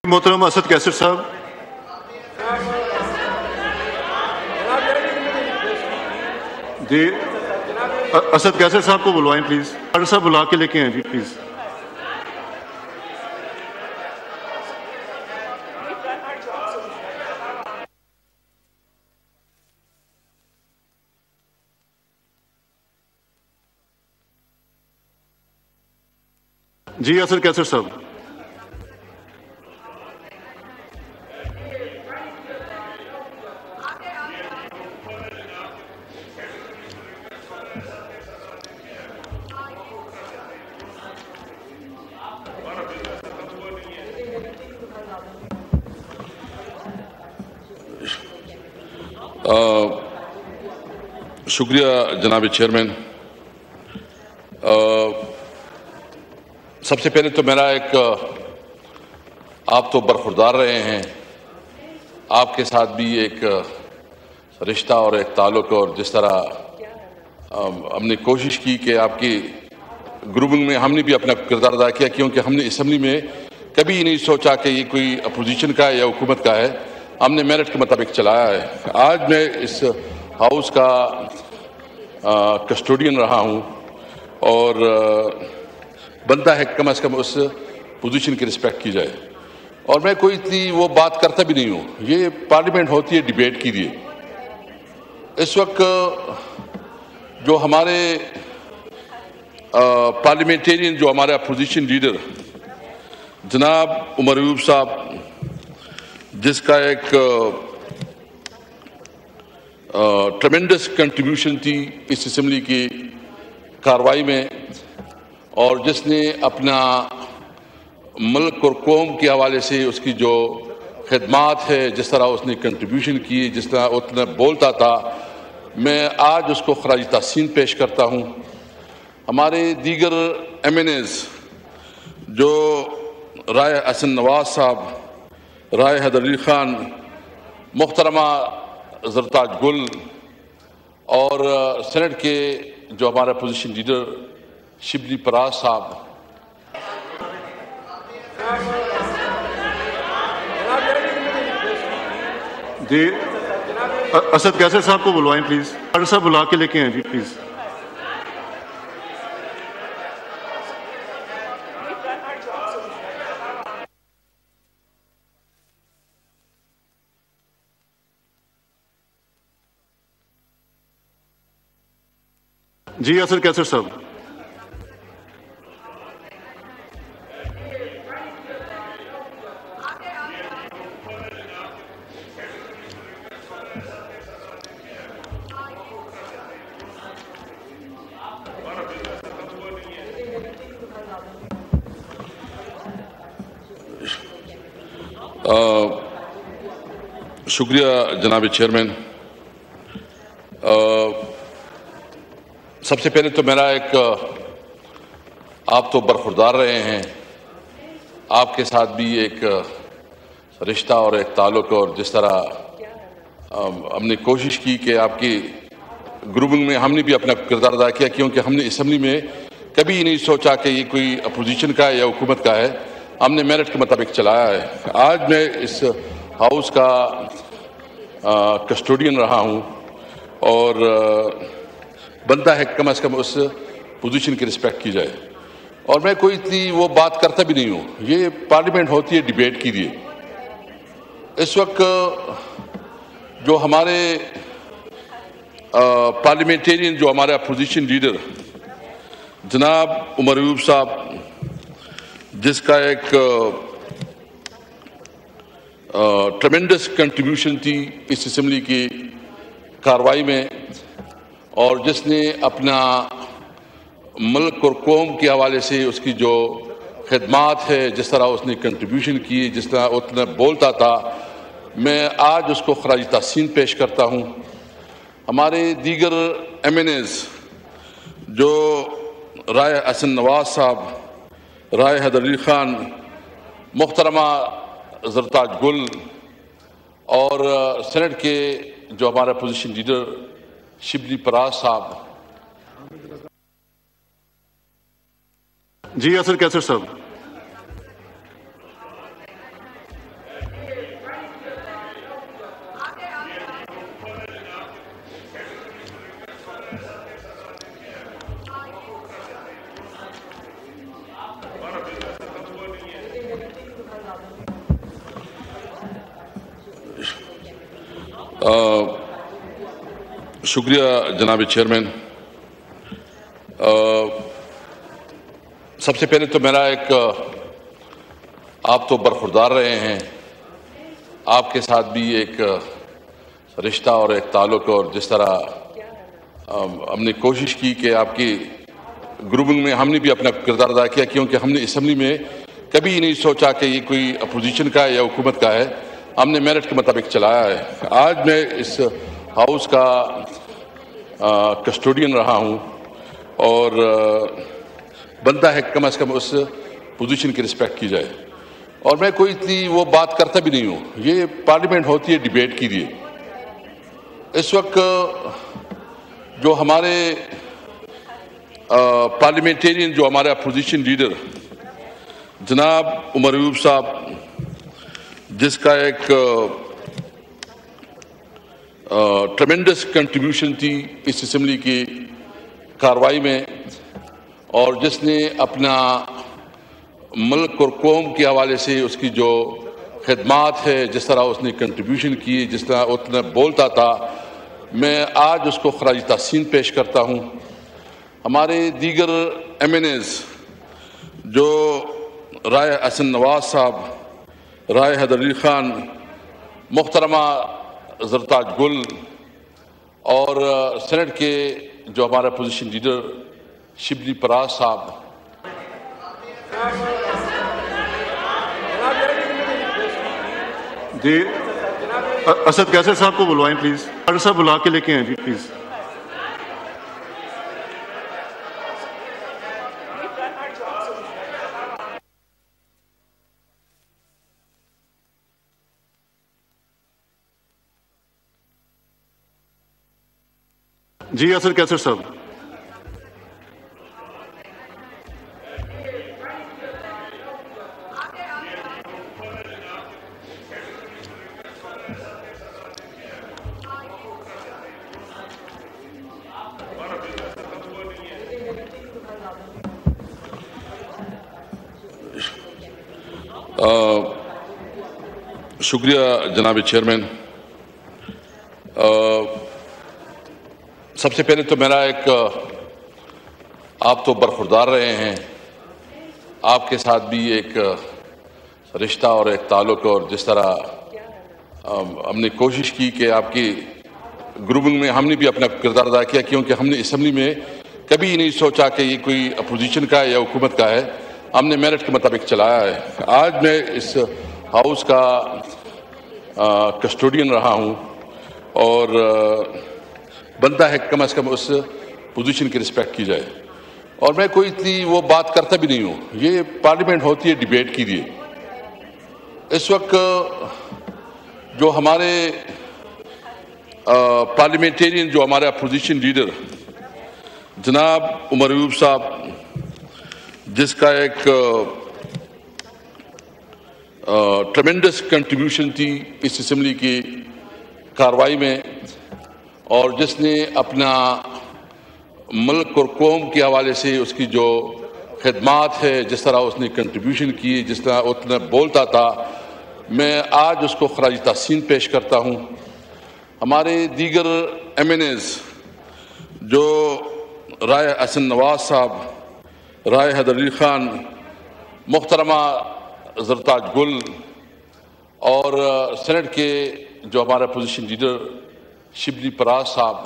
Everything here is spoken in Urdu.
محترم اسد کیسر صاحب، جی اسد کیسر صاحب کو بلوائیں پلیز، ڈاکٹر صاحب بلا کے لے کے آئیں جی پلیز۔ جی اسد کیسر صاحب، شکریہ جناب چیئرمین۔ سب سے پہلے تو میرا ایک آپ تو برخوردار رہے ہیں، آپ کے ساتھ بھی ایک رشتہ اور ایک تعلق، اور جس طرح ہم نے کوشش کی کہ آپ کی گروپنگ میں ہم نے بھی اپنا کردار ادا کیا، کیونکہ ہم نے اسمبلی میں کبھی نہیں سوچا کہ یہ کوئی اپوزیشن کا ہے یا حکومت کا ہے، ہم نے میرٹ کے مطابق چلایا ہے۔ آج میں اس ہاؤس کا کسٹوڈین رہا ہوں، اور بنتا ہے کم از کم اس پوزیشن کی رسپیکٹ کی جائے، اور میں کوئی اتنی وہ بات کرتا بھی نہیں ہوں۔ یہ پارلیمنٹ ہوتی ہے ڈیبیٹ کے لیے۔ اس وقت جو ہمارے پارلیمنٹیرین، جو ہمارے اپوزیشن لیڈر جناب عمر ایوب صاحب، جس کا ایک ٹریمنڈس کنٹریبیوشن تھی اس اسمبلی کی کارروائی میں، اور جس نے اپنا ملک اور قوم کے حوالے سے اس کی جو خدمات ہے، جس طرح اس نے کنٹریبیوشن کی، جس طرح اتنا بولتا تھا، میں آج اس کو خراج تحسین پیش کرتا ہوں۔ ہمارے دیگر ایم این ایز جو رائے حسن نواز صاحب، رائے حیدر علی خان، محترمہ زرتاج گل، اور سینٹ کے جو ہمارا اپوزیشن لیڈر شبلی پراز صاحب، جی اسد کیسر صاحب کو بلوائیں پلیز، ڈاکٹر صاحب بلا کے لے کے آئیں جی پلیز۔ جی اسد کیسر صاحب، شکریہ جناب چیئرمین۔ سب سے پہلے تو میرا ایک آپ تو برخوردار رہے ہیں، آپ کے ساتھ بھی ایک رشتہ اور ایک تعلق، اور جس طرح ہم نے کوشش کی کہ آپ کی گروپنگ میں ہم نے بھی اپنا کردار ادا کیا، کیونکہ ہم نے اسمبلی میں کبھی نہیں سوچا کہ یہ کوئی اپوزیشن کا ہے یا حکومت کا ہے، ہم نے میرٹ کے مطابق چلایا ہے۔ آج میں اس ہاؤس کا کسٹوڈین رہا ہوں، اور بنتا ہے کم از کم اس پوزیشن کی رسپیکٹ کی جائے، اور میں کوئی اتنی وہ بات کرتا بھی نہیں ہوں۔ یہ پارلیمنٹ ہوتی ہے ڈیبیٹ کے لیے۔ اس وقت جو ہمارے پارلیمنٹیرین، جو ہمارے اپوزیشن لیڈر جناب عمر ایوب صاحب، جس کا ایک ٹریمنڈس کنٹریبیوشن تھی اس اسمبلی کی کارروائی میں، اور جس نے اپنا ملک اور قوم کے حوالے سے اس کی جو خدمات ہے، جس طرح اس نے کنٹریبیوشن کی، جس طرح اتنا بولتا تھا، میں آج اس کو خراج تحسین پیش کرتا ہوں۔ ہمارے دیگر ایم این ایز جو رائے حسن نواز صاحب، رائے حیدر علی خان، محترمہ زرتاج گل، اور سینٹ کے جو ہمارا اپوزیشن لیڈر شبلی پراز صاحب۔ جی اسد کیسر صاحب، شکریہ جناب چیئرمین. سب سے پہلے تو میرا ایک آپ تو برخوردار رہے ہیں, آپ کے ساتھ بھی ایک رشتہ اور ایک تعلق, اور جس طرح ہم نے کوشش کی کہ آپ کی گروپنگ میں ہم نے بھی اپنا کردار ادا کیا, کیونکہ ہم نے اسمبلی میں کبھی نہیں سوچا کہ یہ کوئی اپوزیشن کا ہے یا حکومت کا ہے, ہم نے میرٹ کے مطابق چلایا ہے. آج میں اس ہاؤس کا کسٹوڈین رہا ہوں اور بنتا ہے کم از کم اس پوزیشن کی رسپیکٹ کی جائے, اور میں کوئی اتنی وہ بات کرتا بھی نہیں ہوں. یہ پارلیمنٹ ہوتی ہے ڈیبیٹ کے لیے. اس وقت جو ہمارے پارلیمنٹیرین, جو ہمارے اپوزیشن لیڈر جناب عمر ایوب صاحب, جس کا ایک ٹریمنڈس کنٹریبیوشن تھی اس اسمبلی کی کارروائی میں, اور جس نے اپنا ملک اور قوم کے حوالے سے اس کی جو خدمات ہے, جس طرح اس نے کنٹریبیوشن کی, جس طرح اتنا بولتا تھا, میں آج اس کو خراج تحسین پیش کرتا ہوں. ہمارے دیگر ایم این ایز جو رائے حسن نواز صاحب, رائے حیدر علی خان, محترمہ زرتاج گل, اور سینٹ کے جو ہمارا اپوزیشن لیڈر شبلی پراز صاحب, جی اسد کیسر صاحب کو بلوائیں پلیز. ڈاکٹر صاحب بلا کے لے کے آئیں جی پلیز. جی اسد کیسر صاحب. شکریہ جناب چیئرمین. سب سے پہلے تو میرا ایک آپ تو برخوردار رہے ہیں, آپ کے ساتھ بھی ایک رشتہ اور ایک تعلق, اور جس طرح ہم نے کوشش کی کہ آپ کی گروپنگ میں ہم نے بھی اپنا کردار ادا کیا, کیونکہ ہم نے اسمبلی میں کبھی نہیں سوچا کہ یہ کوئی اپوزیشن کا ہے یا حکومت کا ہے, ہم نے میرٹ کے مطابق چلایا ہے. آج میں اس ہاؤس کا کسٹوڈین رہا ہوں اور بنتا ہے کم از کم اس پوزیشن کی رسپیکٹ کی جائے, اور میں کوئی اتنی وہ بات کرتا بھی نہیں ہوں. یہ پارلیمنٹ ہوتی ہے ڈیبیٹ کے لیے. اس وقت جو ہمارے پارلیمنٹیرین, جو ہمارے اپوزیشن لیڈر جناب عمر ایوب صاحب, جس کا ایک ٹریمنڈس کنٹریبیوشن تھی اس اسمبلی کی کارروائی میں, اور جس نے اپنا ملک اور قوم کے حوالے سے اس کی جو خدمات ہے, جس طرح اس نے کنٹریبیوشن کی, جس طرح اتنا بولتا تھا, میں آج اس کو خراج تحسین پیش کرتا ہوں. ہمارے دیگر ایم این ایز جو رائے حسن نواز صاحب, رائے حیدر علی خان, محترمہ زرتاج گل, اور سینٹ کے جو ہمارا اپوزیشن لیڈر شبلی پراز صاحب,